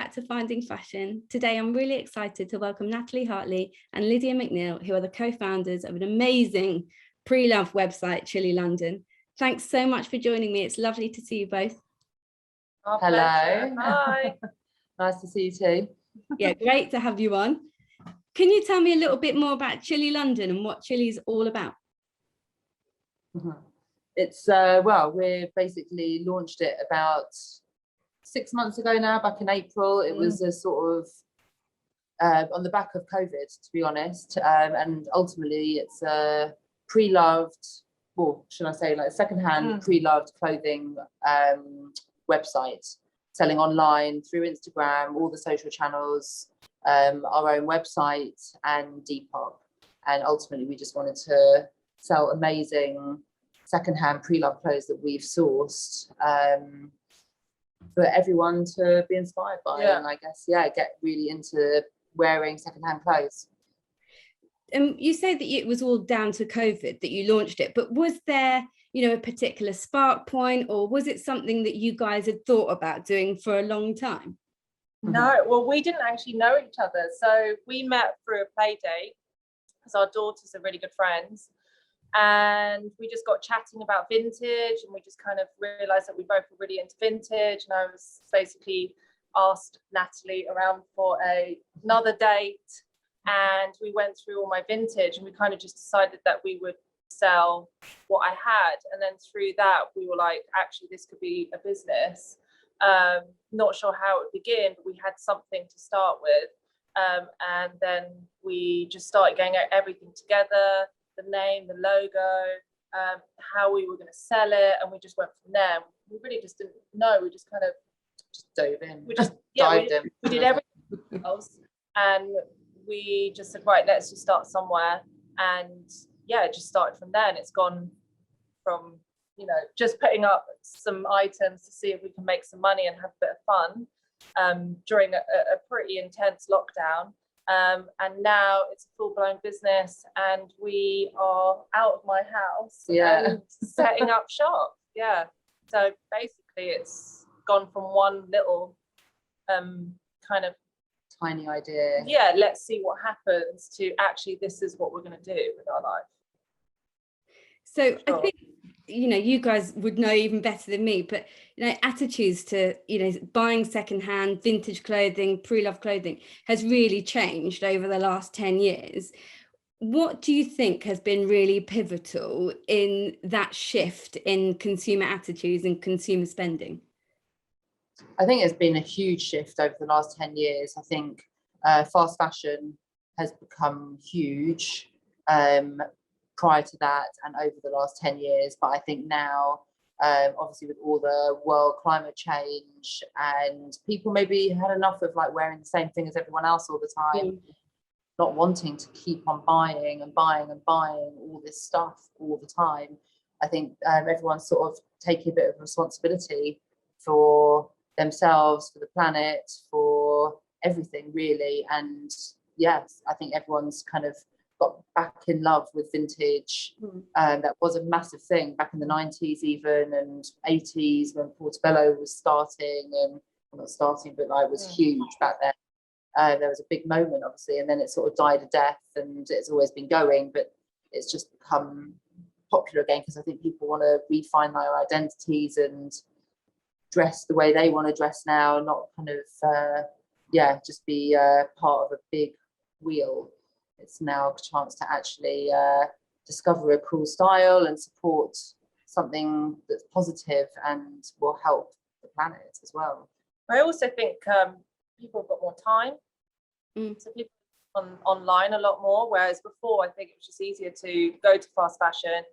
back to Finding Fashion. Today I'm really excited to welcome Natalie Hartley and Lydia McNeill, who are the co-founders of an amazing pre-loved website, Chillie London. Thanks so much for joining me. It's lovely to see you both. Our Hello. Pleasure. Hi. Nice to see you too. Yeah, great to have you on. Can you tell me a little bit more about Chillie London and what Chillie's all about? It's well, we basically launched it about 6 months ago now, back in April. It was a sort of on the back of COVID, to be honest, and ultimately it's a pre-loved, or should I say, like secondhand pre-loved clothing website, selling online through Instagram, all the social channels, our own website and Depop. And ultimately we just wanted to sell amazing secondhand pre-loved clothes that we've sourced for everyone to be inspired by, and I guess get really into wearing secondhand clothes. You say that it was all down to COVID that you launched it, but was there, you know, a particular spark point, or was it something that you guys had thought about doing for a long time? No, well, we didn't actually know each other, so we met through a play date because our daughters are really good friends. And we just got chatting about vintage, and we just kind of realized that we both were really into vintage. And I was basically asked Natalie around for another date, and we went through all my vintage, and we kind of just decided that we would sell what I had. And then through that, we were like, actually, this could be a business. Not sure how it would begin, but we had something to start with. And then we just started getting everything together. The name, the logo, how we were going to sell it, and we just went from there. We really just didn't know. We just kind of dove in. We just dived in. We did everything else, and we just said, right, let's just start somewhere. And it just started from there. And it's gone from, you know, just putting up some items to see if we can make some money and have a bit of fun during a pretty intense lockdown. And now it's a full-blown business, and we are out of my house and setting up shop. So basically it's gone from one little kind of tiny idea, let's see what happens, to actually this is what we're going to do with our life. So I think, you know, you guys would know even better than me, but, you know, attitudes to, you know, buying secondhand vintage clothing, pre-loved clothing has really changed over the last 10 years. What do you think has been really pivotal in that shift in consumer attitudes and consumer spending? I think it's been a huge shift over the last 10 years. I think fast fashion has become huge prior to that and over the last 10 years. But I think now, obviously with all the world climate change, and people maybe had enough of like wearing the same thing as everyone else all the time, not wanting to keep on buying and buying and buying all this stuff all the time. I think everyone's sort of taking a bit of responsibility for themselves, for the planet, for everything really. And yes, I think everyone's kind of got back in love with vintage. That was a massive thing back in the 90s even, and 80s when Portobello was starting, and well, not starting, but like was huge back then. There was a big moment obviously, and then it sort of died a death, and it's always been going, but it's just become popular again because I think people want to refine their identities and dress the way they want to dress now, not kind of just be part of a big wheel. It's now a chance to actually discover a cool style and support something that's positive and will help the planet as well. I also think people have got more time, so people online a lot more, whereas before I think it was just easier to go to fast fashion.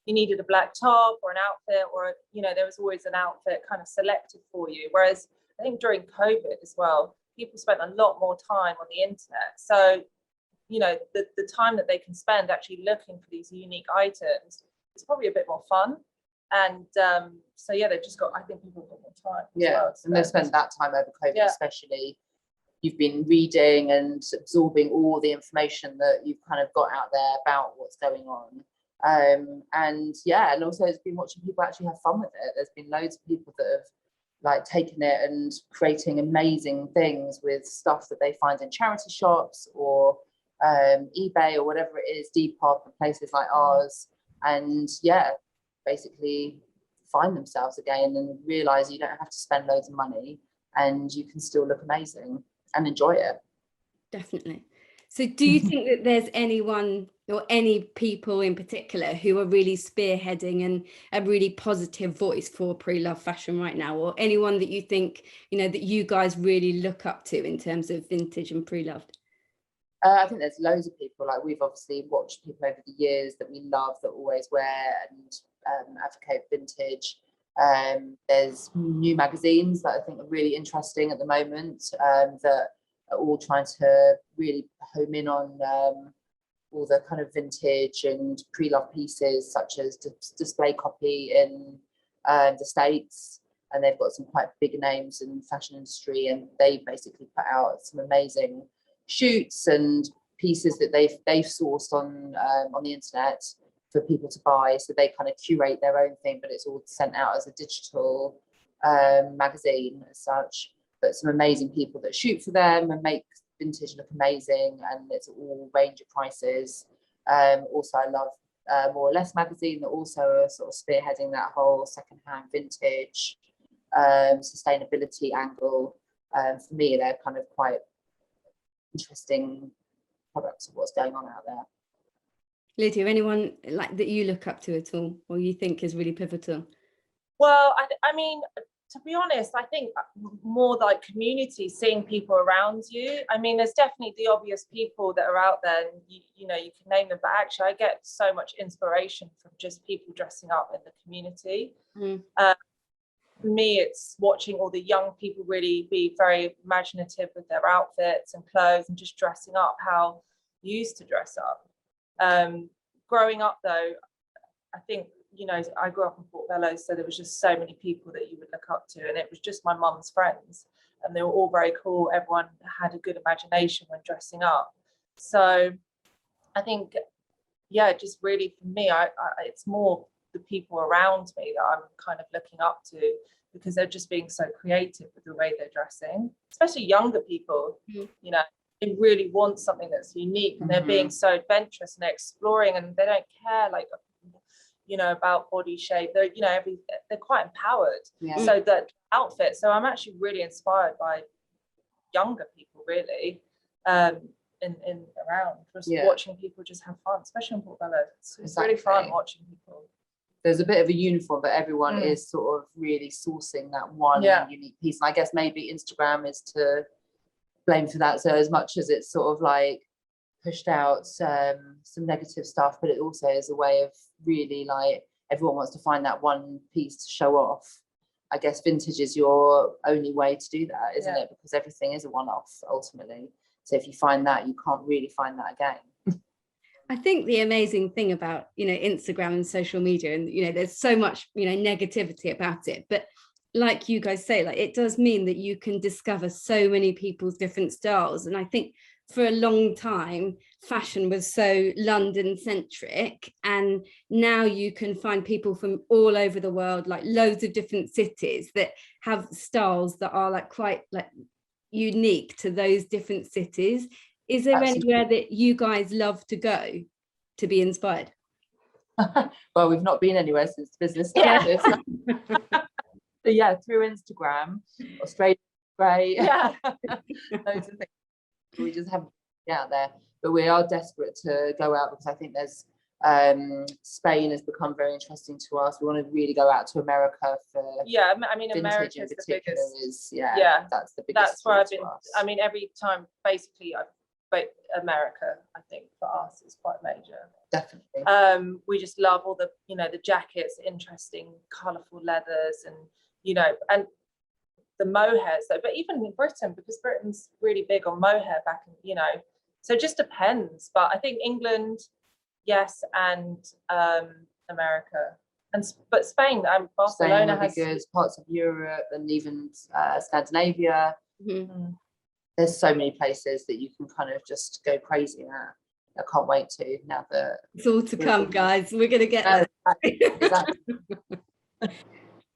You needed a black top or an outfit, or, you know, there was always an outfit kind of selected for you. Whereas I think during COVID as well, people spent a lot more time on the internet. So, you know, the time that they can spend actually looking for these unique items is probably a bit more fun. And so, they've just got, I think people have got more time. Well, so. And they've spent that time over COVID, especially. You've been reading and absorbing all the information that you've kind of got out there about what's going on. And also it's been watching people actually have fun with it. There's been loads of people that have like taking it and creating amazing things with stuff that they find in charity shops or eBay or whatever it is, Depop and places like ours, and yeah, basically find themselves again and realize you don't have to spend loads of money and you can still look amazing and enjoy it. Definitely. So do you think that there's anyone or any people in particular who are really spearheading and a really positive voice for pre-loved fashion right now, or anyone that you think, you know, that you guys really look up to in terms of vintage and pre-loved? I think there's loads of people, like we've obviously watched people over the years that we love that always wear and advocate vintage. There's new magazines that I think are really interesting at the moment, that are all trying to really home in on all the kind of vintage and pre-loved pieces, such as Display Copy in the States, and they've got some quite big names in the fashion industry, and they basically put out some amazing shoots and pieces that they've sourced on the internet for people to buy. So they kind of curate their own thing, but it's all sent out as a digital magazine as such. But some amazing people that shoot for them and make vintage look amazing, and it's all range of prices. Also, I love More or Less magazine that also are sort of spearheading that whole secondhand vintage sustainability angle. For me, they're kind of quite interesting products of what's going on out there. Lydia, anyone like that you look up to at all, or you think is really pivotal? Well, I mean, to be honest, I think more like community, seeing people around you. I mean, there's definitely the obvious people that are out there, and you know, you can name them, but actually I get so much inspiration from just people dressing up in the community. For me, it's watching all the young people really be very imaginative with their outfits and clothes and just dressing up how you used to dress up. Growing up though, I think, you know, I grew up in Portobello, so there was just so many people that you would look up to, and it was just my mum's friends, and they were all very cool. Everyone had a good imagination when dressing up. So I think, yeah, just really for me, it's more the people around me that I'm kind of looking up to, because they're just being so creative with the way they're dressing, especially younger people. You know, they really want something that's unique, and they're being so adventurous and exploring, and they don't care, like, you know, about body shape. They're, you know, they're quite empowered. So that outfit. So I'm actually really inspired by younger people, really, in around, just watching people just have fun, especially in Portobello. It's really fun watching people. There's a bit of a uniform, but everyone is sort of really sourcing that one unique piece. And I guess maybe Instagram is to blame for that. So as much as it's sort of like pushed out some negative stuff, but it also is a way of really, like, everyone wants to find that one piece to show off. I guess vintage is your only way to do that, isn't it? Because everything is a one-off ultimately. So if you find that, you can't really find that again. I think the amazing thing about, you know, Instagram and social media, and, you know, there's so much, you know, negativity about it, but like you guys say, like, it does mean that you can discover so many people's different styles. And I think for a long time, fashion was so London centric, and now you can find people from all over the world, like loads of different cities, that have styles that are like quite like unique to those different cities. Is there anywhere that you guys love to go to be inspired? Well, we've not been anywhere since the business started. So yeah, through Instagram, Australia, great. Loads of things. We just haven't been out there, but we are desperate to go out, because I think there's Spain has become very interesting to us. We want to really go out to America for I mean, America is the biggest. That's the biggest. That's where I've been. I mean, every time basically America, I think for us is quite major. Definitely. We just love all the, you know, the jackets, interesting, colourful leathers, and, you know, and the mohair. So, but even in Britain, because Britain's really big on mohair back in, you know, so it just depends. But I think England, yes, and America, but Spain and Barcelona has good parts of Europe, and even Scandinavia. There's so many places that you can kind of just go crazy at. I can't wait to, now that it's all to come, guys. We're gonna get exactly.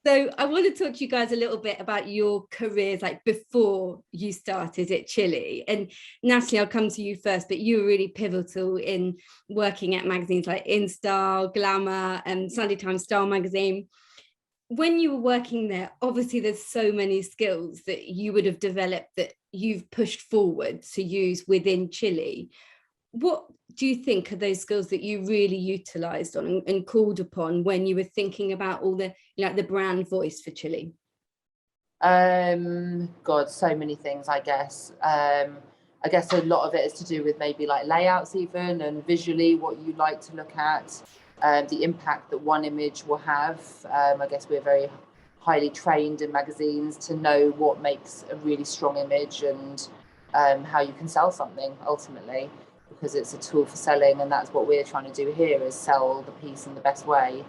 So I want to talk to you guys a little bit about your careers, like before you started at Chillie. And Natalie, I'll come to you first, but you were really pivotal in working at magazines like InStyle, Glamour, and Sunday Times Style magazine. When you were working there, obviously there's so many skills that you would have developed that you've pushed forward to use within Chillie. What do you think are those skills that you really utilised on and called upon when you were thinking about all the, the brand voice for Chillie? God, so many things, I guess. I guess a lot of it is to do with maybe like layouts even, and visually what you like to look at, the impact that one image will have. I guess we're very highly trained in magazines to know what makes a really strong image and how you can sell something ultimately, because it's a tool for selling, and that's what we're trying to do here, is sell the piece in the best way.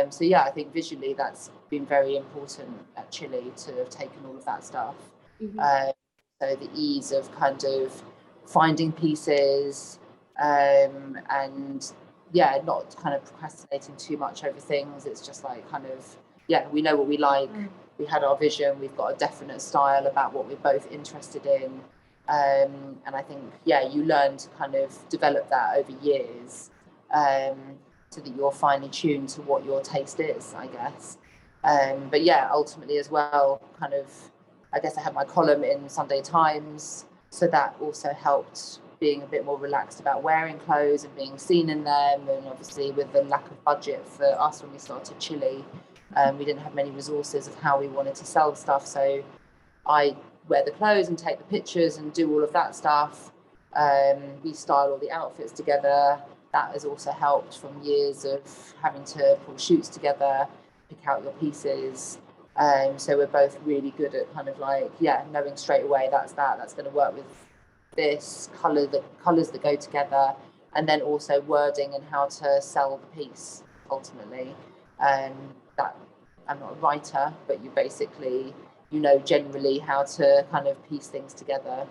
So yeah, I think visually that's been very important at Chillie, to have taken all of that stuff. So the ease of kind of finding pieces, and yeah, not kind of procrastinating too much over things. It's just like kind of, yeah, we know what we like. We had our vision. We've got a definite style about what we're both interested in. And I think, yeah, you learn to kind of develop that over years, so that you're finely tuned to what your taste is, I guess. But yeah, ultimately as well, kind of, I guess I had my column in Sunday Times, so that also helped being a bit more relaxed about wearing clothes and being seen in them. And obviously with the lack of budget for us when we started Chillie, we didn't have many resources of how we wanted to sell the stuff. So I wear the clothes and take the pictures and do all of that stuff. We style all the outfits together. That has also helped from years of having to pull shoots together, pick out your pieces. So we're both really good at kind of like, yeah, knowing straight away that's going to work with this colour, the colours that go together, and then also wording and how to sell the piece ultimately. That I'm not a writer, but you basically, you know, generally how to kind of piece things together.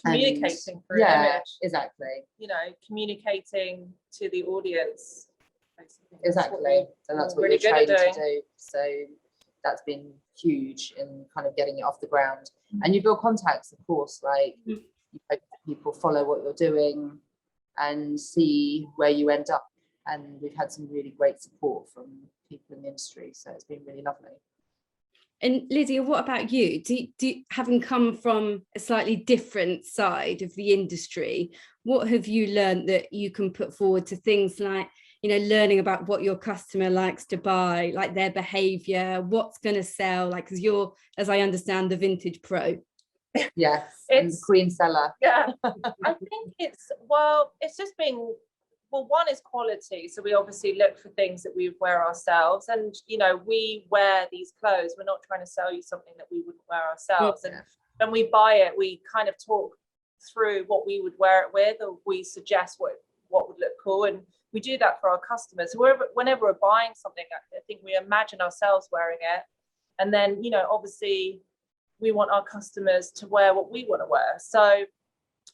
Communicating through image. Exactly. You know, communicating to the audience. Basically. Exactly. And that's what really you're trained to do. So that's been huge in kind of getting it off the ground. And you build contacts, of course, like you hope that people follow what you're doing and see where you end up. And we've had some really great support from people in the industry, so it's been really lovely. And Lydia, what about you? Having come from a slightly different side of the industry, what have you learned that you can put forward to things like, you know, learning about what your customer likes to buy, like their behavior, what's going to sell, like, because you're, as I understand, the vintage pro. Yes, and queen seller. Yeah, I think it's just being, well, one is quality. So we obviously look for things that we would wear ourselves, and you know, we wear these clothes. We're not trying to sell you something that we wouldn't wear ourselves. And when we buy it, we kind of talk through what we would wear it with, or we suggest what would look cool, and we do that for our customers. Whenever we're buying something, I think we imagine ourselves wearing it, and then, you know, obviously we want our customers to wear what we want to wear, so,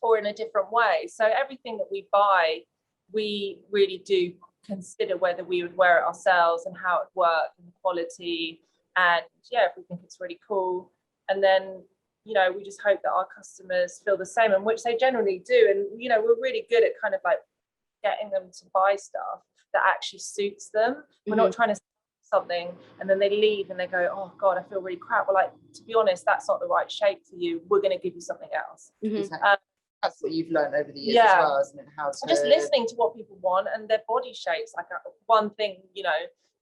or in a different way. So everything that we buy, we really do consider whether we would wear it ourselves and how it worked and the quality, and yeah, if we think it's really cool. And then, you know, we just hope that our customers feel the same, and which they generally do. And you know, we're really good at kind of like getting them to buy stuff that actually suits them. We're not trying to sell something and then they leave and they go, oh god, I feel really crap. We're like, to be honest, that's not the right shape for you, we're going to give you something else. That's what you've learned over the years as well, isn't it? How to just listening to what people want and their body shapes. Like one thing, you know,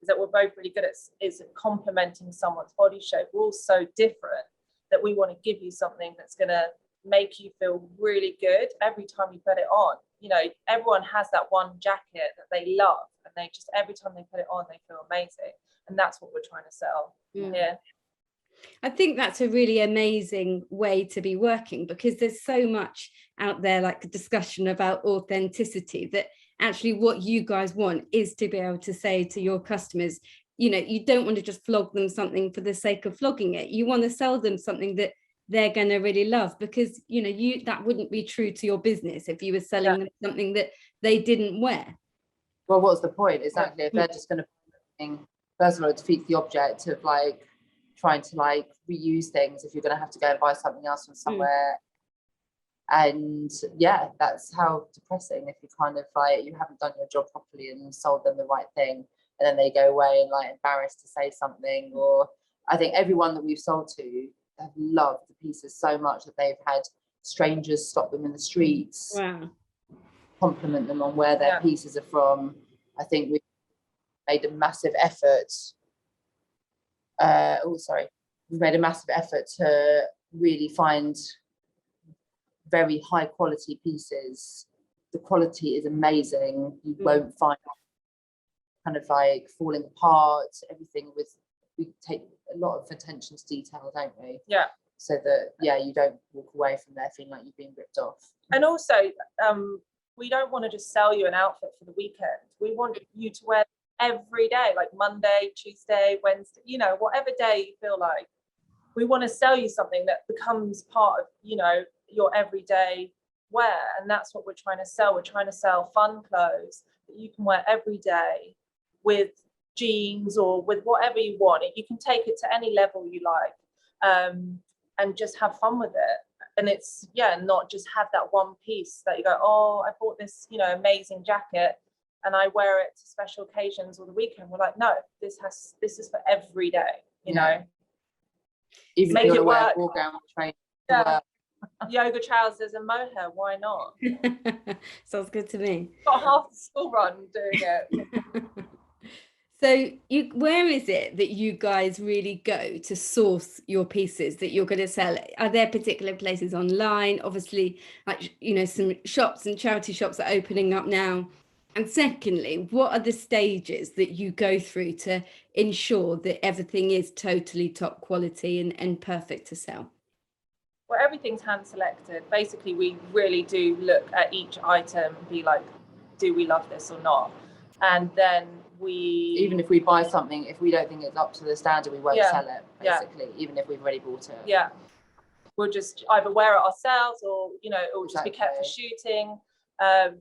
is that we're both really good at is complementing someone's body shape. We're all so different that we want to give you something that's going to make you feel really good every time you put it on. You know, everyone has that one jacket that they love, and they just, every time they put it on, they feel amazing. And that's what we're trying to sell. Yeah. I think that's a really amazing way to be working, because there's so much out there, like a discussion about authenticity, that actually what you guys want is to be able to say to your customers, you know, you don't want to just flog them something for the sake of flogging it. You want to sell them something that they're going to really love, because, you know, that wouldn't be true to your business if you were selling them something that they didn't wear. Well, what's the point? Exactly. If they're just going to first of all, it defeats the object of like trying to like reuse things if you're going to have to go and buy something else from somewhere. And yeah, that's how depressing if you kind of like, you haven't done your job properly and sold them the right thing, and then they go away and like embarrassed to say something. Or I think everyone that we've sold to have loved the pieces so much that they've had strangers stop them in the streets, compliment them on where their pieces are from. I think we made a massive effort. We've made a massive effort to really find very high quality pieces. The quality is amazing. You won't find kind of like falling apart. Everything we take a lot of attention to detail, don't we? Yeah. So that you don't walk away from there feeling like you've been ripped off. And also, we don't want to just sell you an outfit for the weekend. We want you to wear every day, like Monday, Tuesday, Wednesday, you know, whatever day you feel like. We want to sell you something that becomes part of, you know, your everyday wear. And that's what we're trying to sell. We're trying to sell fun clothes that you can wear every day with jeans or with whatever you want. You can take it to any level you like, and just have fun with it. And it's, not just have that one piece that you go, oh, I bought this, you know, amazing jacket and I wear it to special occasions or the weekend. We're like, no, this is for every day, you know. Even make if you it want work. to wear ball gown train. Yoga trousers and mohair, why not? Sounds good to me. Got half the school run doing it. So where is it that you guys really go to source your pieces that you're going to sell? Are there particular places online? Obviously, like, you know, some shops and charity shops are opening up now. And secondly, what are the stages that you go through to ensure that everything is totally top quality and perfect to sell? Well, everything's hand selected. Basically, we really do look at each item and be like, do we love this or not? And then even if we buy something, if we don't think it's up to the standard, we won't sell it, basically, even if we've already bought it. Yeah. We'll just either wear it ourselves or, you know, it will just be kept for shooting. And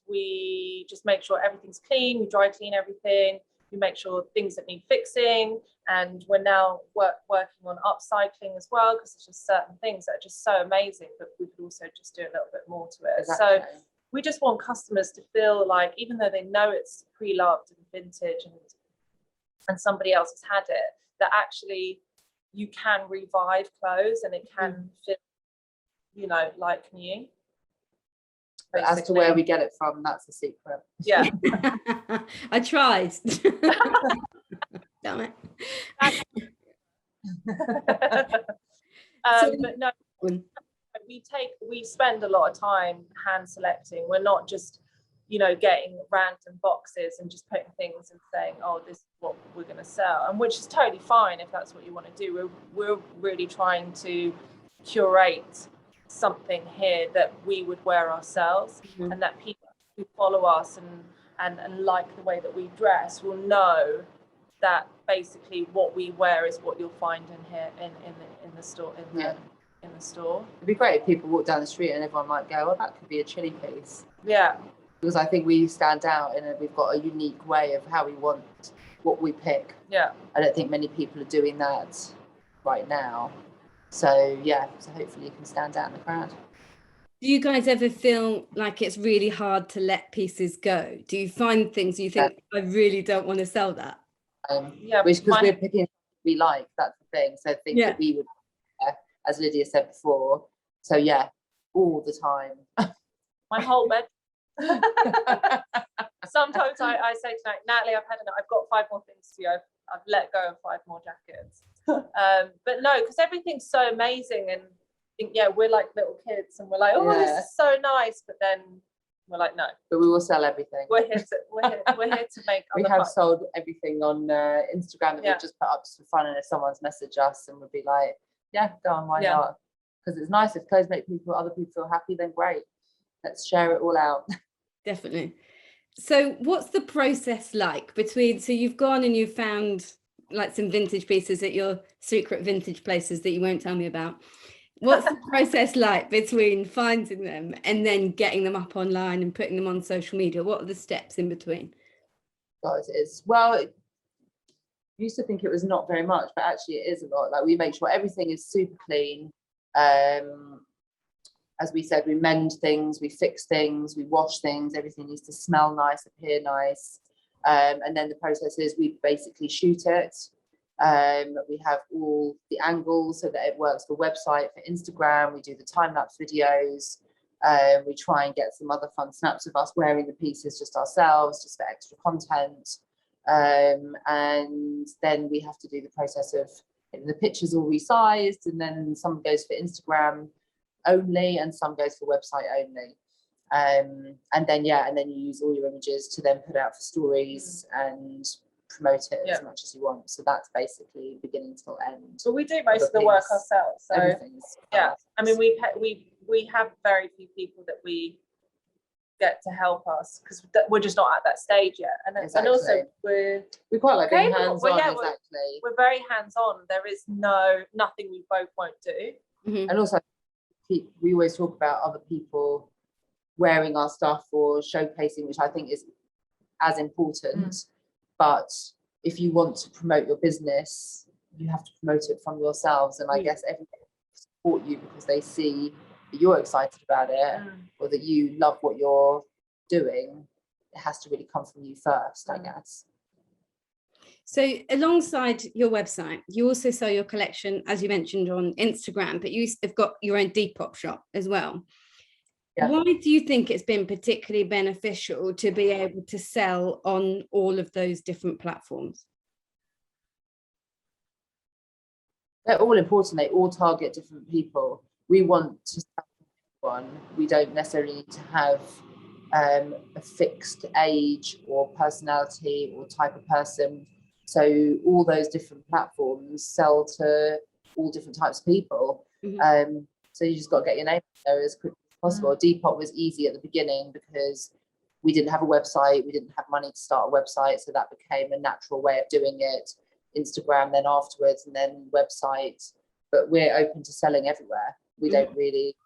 we just make sure everything's clean. We dry clean everything. We make sure things that need fixing. And we're now working on upcycling as well, because there's just certain things that are just so amazing, but we could also just do a little bit more to it. Exactly. So we just want customers to feel like, even though they know it's pre-loved and vintage and somebody else has had it, that actually you can revive clothes and it can feel, you know, like new. But as to where we get it from, that's the secret. Yeah. I tried. Damn it. But no, we spend a lot of time hand selecting. We're not just, you know, getting random boxes and just putting things and saying, oh, this is what we're going to sell, and which is totally fine if that's what you want to do. We're really trying to curate something here that we would wear ourselves, and that people who follow us and like the way that we dress will know that basically what we wear is what you'll find in here in the store in the store. It'd be great if people walk down the street and everyone might go, oh, that could be a Chillie piece. Yeah. Because I think we stand out and we've got a unique way of how we want what we pick. Yeah. I don't think many people are doing that right now. So hopefully you can stand out in the crowd. Do you guys ever feel like it's really hard to let pieces go? Do you find things you think, I really don't want to sell that? Because we're picking what we like, that's the thing. So things that we would, as Lydia said before. So all the time. My whole bed. Sometimes I say to Natalie, I've got 5 more things to you. I've let go of 5 more jackets. But no, because everything's so amazing, and I think we're like little kids and we're like, oh, this is so nice, but then we're like, no. But we will sell everything. We're here to make we have sold everything on Instagram that we've just put up just for fun, and if someone's messaged us and would be like, go on, why not? Because it's nice if clothes make other people feel happy, then great. Let's share it all out. Definitely. So what's the process like so you've gone and you've found like some vintage pieces at your secret vintage places that you won't tell me about. What's the process like between finding them and then getting them up online and putting them on social media? What are the steps in between? Guys, used to think it was not very much, but actually it is a lot. Like, we make sure everything is super clean. As we said, we mend things, we fix things, we wash things, everything needs to smell nice, appear nice. And then the process is we basically shoot it. We have all the angles so that it works for website, for Instagram. We do the time-lapse videos. We try and get some other fun snaps of us wearing the pieces just ourselves, just for extra content. And then we have to do the process of getting the pictures all resized, and then some goes for Instagram only and some goes for website only. And then you use all your images to then put out for stories and promote it as much as you want. So that's basically beginning till end. But we do most of the work ourselves. So I mean, we have very few people that we get to help us because we're just not at that stage yet. And also we quite like being hands-on. We're very hands-on. There is nothing we both won't do. Mm-hmm. And also we always talk about other people wearing our stuff or showcasing, which I think is as important. But if you want to promote your business, you have to promote it from yourselves. And I guess everyone support you because they see that you're excited about it or that you love what you're doing. It has to really come from you first, I guess. So alongside your website, you also sell your collection, as you mentioned, on Instagram, but you have got your own Depop shop as well. Yeah. Why do you think it's been particularly beneficial to be able to sell on all of those different platforms? They're all important. They all target different people. We want to sell one. We don't necessarily need to have a fixed age or personality or type of person. So all those different platforms sell to all different types of people. Mm-hmm. So you just got to get your name there as quickly as possible. Depop was easy at the beginning because we didn't have a website. We didn't have money to start a website. So that became a natural way of doing it. Instagram then afterwards, and then website. But we're open to selling everywhere. We don't really,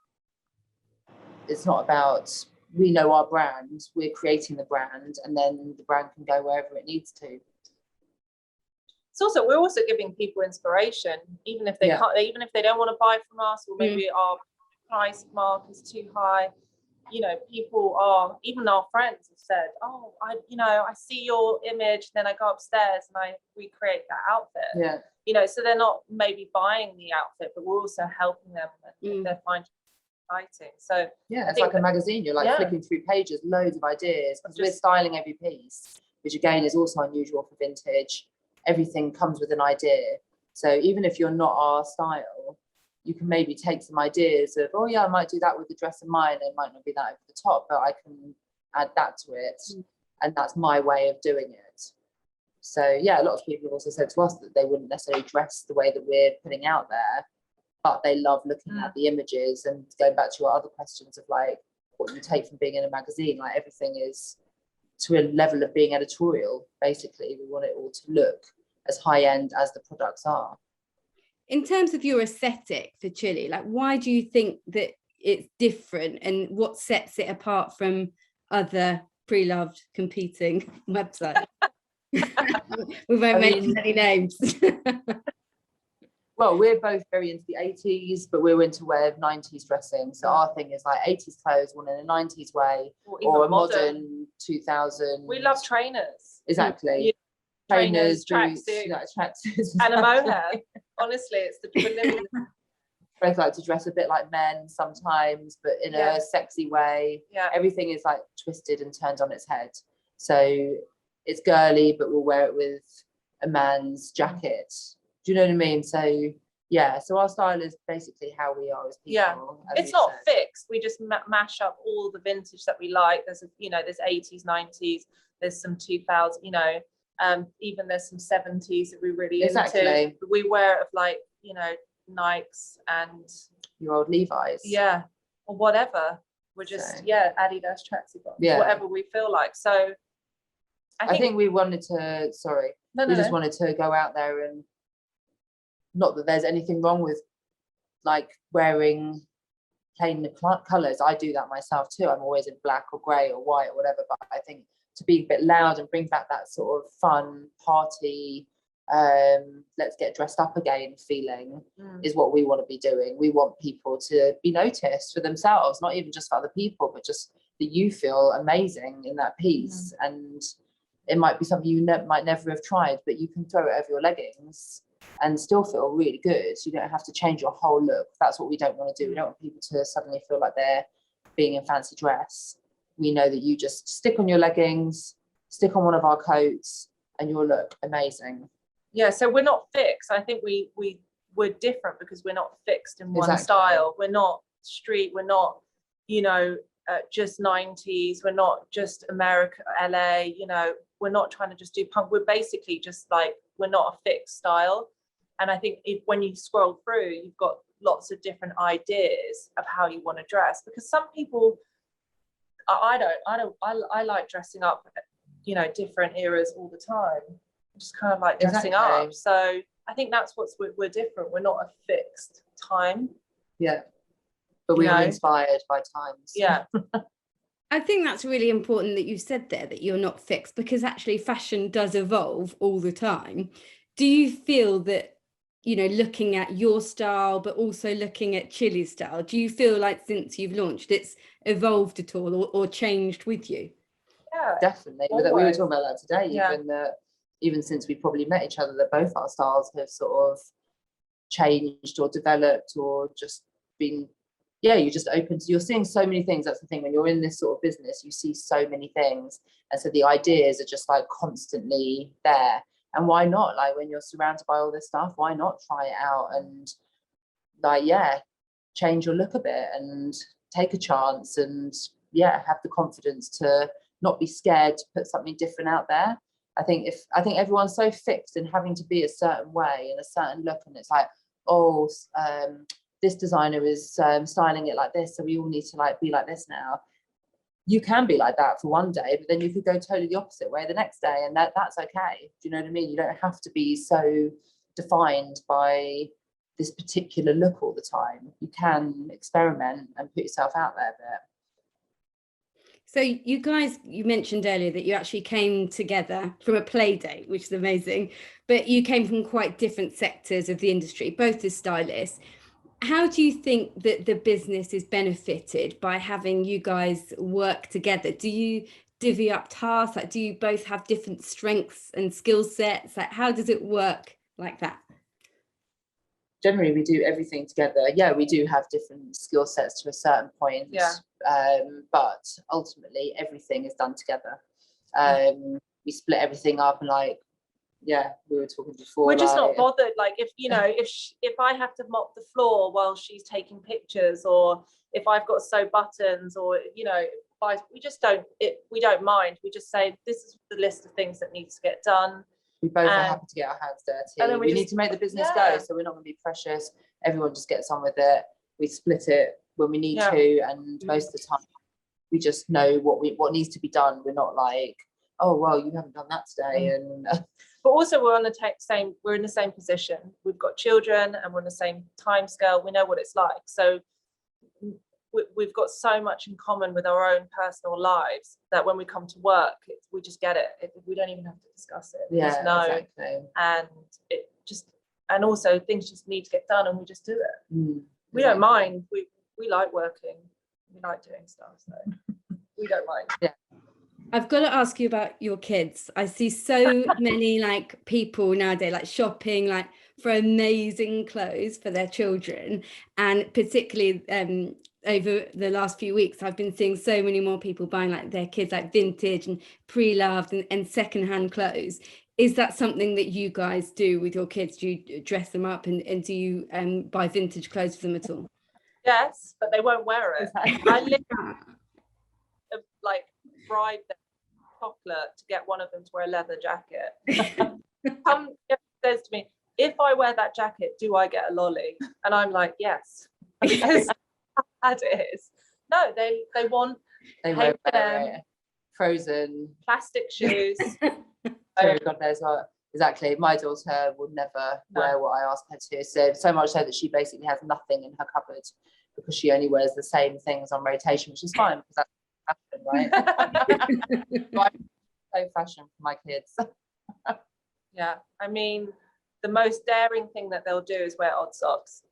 it's not about, we know our brand, we're creating the brand, and then the brand can go wherever it needs to. We're also giving people inspiration, even if they can't, even if they don't want to buy from us, or maybe our price mark is too high. You know, people are, even our friends have said, oh, I see your image, then I go upstairs and I recreate that outfit. Yeah. You know, so they're not maybe buying the outfit, but we're also helping them and they're finding it exciting. So yeah, it's like a magazine. You're like flipping through pages, loads of ideas, because we're styling every piece, which again is also unusual for vintage. Everything comes with an idea. So even if you're not our style, you can maybe take some ideas of, oh yeah, I might do that with the dress of mine. It might not be that over the top, but I can add that to it. And that's my way of doing it. So yeah, a lot of people have also said to us that they wouldn't necessarily dress the way that we're putting out there, but they love looking at the images. And going back to your other questions of like what you take from being in a magazine, like everything is to a level of being editorial. Basically, we want it all to look as high end as the products are. In terms of your aesthetic for Chillie, like why do you think that it's different, and what sets it apart from other Preloved competing websites? We won't mention any names. Well, we're both very into the 80s, but we're into wear 90s dressing. So our thing is like 80s clothes, one in a 90s way, or a modern 2000. We love trainers. Exactly. Yeah. Trainers, tracksuits, and a mohair. Honestly, it's the living. Both like to dress a bit like men sometimes, but in a sexy way. Yeah. Everything is like twisted and turned on its head. So it's girly, but we'll wear it with a man's jacket. Do you know what I mean? So yeah, so our style is basically how we are as people. Yeah, it's not fixed. We just mash up all the vintage that we like. There's there's 80s, 90s. There's some 2000s. Even there's some 70s that we really into. We wear it of like Nikes and your old Levi's. Yeah, or whatever. We're just Adidas tracksuit bottoms, whatever we feel like. So I think we wanted to. Sorry, we just wanted to go out there, and not that there's anything wrong with like wearing plain colours. I do that myself too. I'm always in black or grey or white or whatever. But I think to be a bit loud and bring back that sort of fun party let's get dressed up again feeling is what we want to be doing. We want people to be noticed for themselves, not even just for other people, but just that you feel amazing in that piece. And it might be something you might never have tried, but you can throw it over your leggings and still feel really good. You don't have to change your whole look. That's what we don't want to do. We don't want people to suddenly feel like they're being in fancy dress. We know that you just stick on your leggings, stick on one of our coats, and you'll look amazing. Yeah, so we're not fixed. I think we're different because we're not fixed in one style. We're not street. We're not, you know, just 90s. We're not just America, LA. You know, we're not trying to just do punk. We're basically just like, we're not a fixed style. And I think when you scroll through, you've got lots of different ideas of how you want to dress. Because some people, I like dressing up, you know, different eras all the time. Just kind of like dressing up. So I think that's we're different. We're not a fixed time. Yeah, but we are inspired by times. Yeah. I think that's really important that you said there that you're not fixed, because actually fashion does evolve all the time. Do you feel that, you know, looking at your style but also looking at Chillie's style, do you feel like since you've launched it's evolved at all or changed with you? Yeah, definitely. We were talking about that today. Even since we probably met each other, that both our styles have sort of changed or developed or just been, you're just open to, you're seeing so many things. That's the thing, when you're in this sort of business, you see so many things, and so the ideas are just like constantly there. And why not, like, when you're surrounded by all this stuff, why not try it out and like change your look a bit and take a chance and have the confidence to not be scared to put something different out there. I think everyone's so fixed in having to be a certain way and a certain look, and it's like, this designer is styling it like this, so we all need to like be like this now. You can be like that for one day, but then you could go totally the opposite way the next day, and that's okay. Do you know what I mean? You don't have to be so defined by this particular look all the time. You can experiment and put yourself out there a bit. So you guys, you mentioned earlier that you actually came together from a play date, which is amazing, but you came from quite different sectors of the industry, both as stylists. How do you think that the business is benefited by having you guys work together? Do you divvy up tasks? Like, do you both have different strengths and skill sets? Like, how does it work like that? Generally, we do everything together. Yeah, we do have different skill sets to a certain point. Yeah. But ultimately, everything is done together. We split everything up, and like, we were talking before. We're just not bothered. Like, if I have to mop the floor while she's taking pictures, or if I've got to sew buttons, or we just don't. We don't mind. We just say, this is the list of things that needs to get done. We both are happy to get our hands dirty. We need to make the business go, so we're not going to be precious. Everyone just gets on with it. We split it when we need to, and most of the time we just know what needs to be done. We're not like, oh well, you haven't done that today. And but also we're in the same position. We've got children, and we're in the same time scale. We know what it's like. So we've got so much in common with our own personal lives that when we come to work, we just get it. We don't even have to discuss it. We just know. Exactly. And also things just need to get done, and we just do it. We don't mind. We like working. We like doing stuff, so we don't mind. Yeah. I've got to ask you about your kids. I see so many like people nowadays like shopping like for amazing clothes for their children, and particularly over the last few weeks I've been seeing so many more people buying like their kids like vintage and pre-loved and secondhand clothes. Is that something that you guys do with your kids? Do you dress them up and do you buy vintage clothes for them at all? Yes, but they won't wear it. I literally like bribe them chocolate to get one of them to wear a leather jacket. Says to me, if I wear that jacket, do I get a lolly? And I'm like, yes, because that is. No, they want. They won't wear it. Frozen plastic shoes. God knows what. Exactly. My daughter would never wear what I ask her to. So much so that she basically has nothing in her cupboard because she only wears the same things on rotation, which is fine because that's fashion, right? So fashion for my kids. Yeah, I mean, the most daring thing that they'll do is wear odd socks.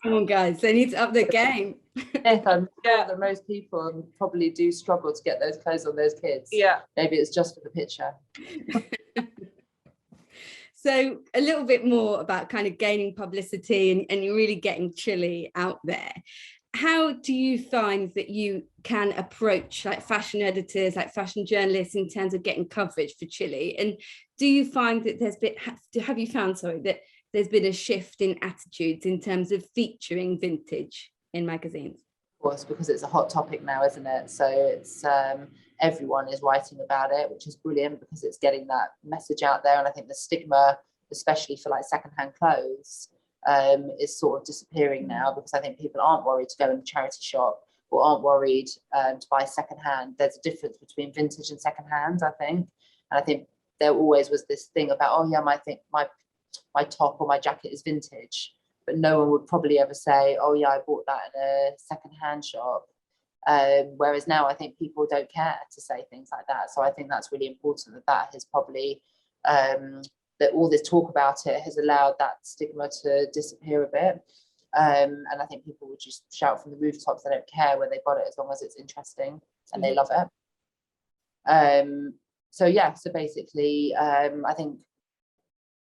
Come on, guys, they need to up their game. Yes, I'm sure that most people probably do struggle to get those clothes on those kids. Yeah. Maybe it's just for the picture. So a little bit more about kind of gaining publicity and you're really getting Chillie out there. How do you find that you can approach like fashion editors, like fashion journalists in terms of getting coverage for Chillie? And do you find that have you found, that there's been a shift in attitudes in terms of featuring vintage in magazines? Of course, because it's a hot topic now, isn't it? So it's everyone is writing about it, which is brilliant because it's getting that message out there. And I think the stigma, especially for like secondhand clothes, is sort of disappearing now, because I think people aren't worried to go in a charity shop or aren't worried to buy secondhand. There's a difference between vintage and secondhand, I think. And I think there always was this thing about, oh yeah, my top or my jacket is vintage, but no one would probably ever say, oh yeah, I bought that in a secondhand shop. Whereas now I think people don't care to say things like that. So I think that's really important that has probably, that all this talk about it has allowed that stigma to disappear a bit. And I think people would just shout from the rooftops, they don't care where they got it as long as it's interesting and they love it. So yeah, so basically I think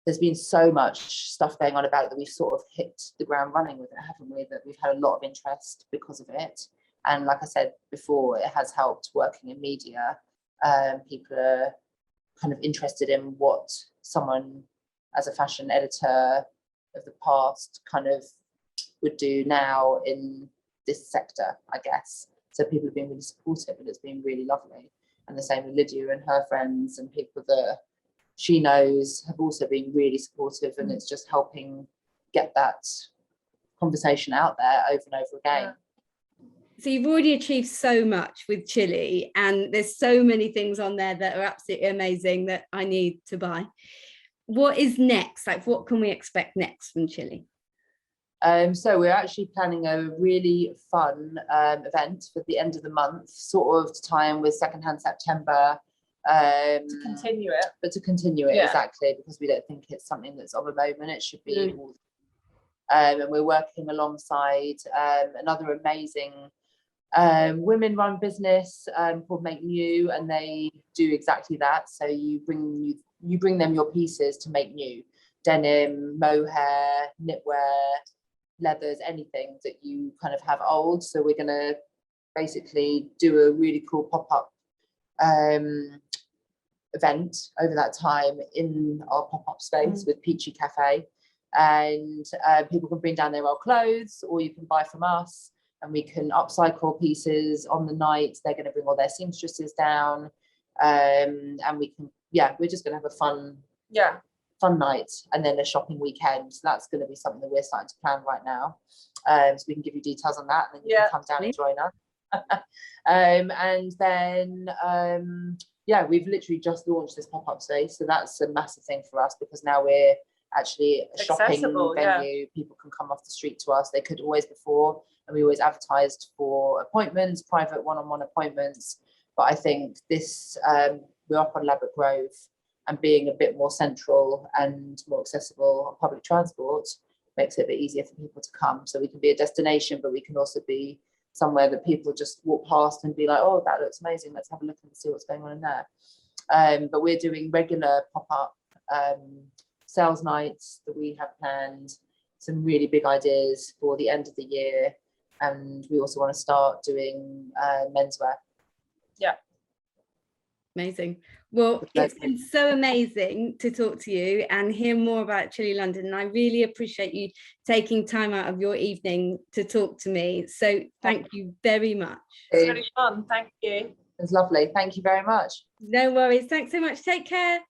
there's been so much stuff going on about it that we've sort of hit the ground running with it, haven't we? That we've had a lot of interest because of it. And like I said before, it has helped working in media. People are kind of interested in what someone as a fashion editor of the past kind of would do now in this sector, I guess. So people have been really supportive and it's been really lovely. And the same with Lydia and her friends and people that she knows have also been really supportive, and it's just helping get that conversation out there over and over again. So you've already achieved so much with Chillie, and there's so many things on there that are absolutely amazing that I need to buy. What is next? Like, what can we expect next from Chillie? So we're actually planning a really fun event for the end of the month, sort of to tie in with Secondhand September. To continue it. But to continue it, exactly, because we don't think it's something that's of a moment. It should be all. And we're working alongside another amazing women-run business called Make New, and they do exactly that. So you bring them your pieces to make new: denim, mohair, knitwear, leathers, anything that you kind of have old. So we're going to basically do a really cool pop-up event over that time in our pop-up space with Peachy Cafe, and people can bring down their old clothes, or you can buy from us and we can upcycle pieces on the night. They're going to bring all their seamstresses down, and we can, we're just going to have a fun night and then a shopping weekend. So that's going to be something that we're starting to plan right now, so we can give you details on that, and then you can come down and join us. And then we've literally just launched this pop-up space, so that's a massive thing for us, because now we're actually a shopping venue. People can come off the street to us. They could always before, and we always advertised for appointments, private one-on-one appointments. But I think this, we're up on Ladbroke Grove, and being a bit more central and more accessible on public transport makes it a bit easier for people to come. So we can be a destination, but we can also be somewhere that people just walk past and be like, oh, that looks amazing, let's have a look and see what's going on in there. But we're doing regular pop-up sales nights that we have planned, some really big ideas for the end of the year, and we also want to start doing menswear. Amazing. Well, it's been so amazing to talk to you and hear more about Chillie London. And I really appreciate you taking time out of your evening to talk to me. So thank you very much. It's really fun. Thank you. It's lovely. Thank you very much. No worries. Thanks so much. Take care.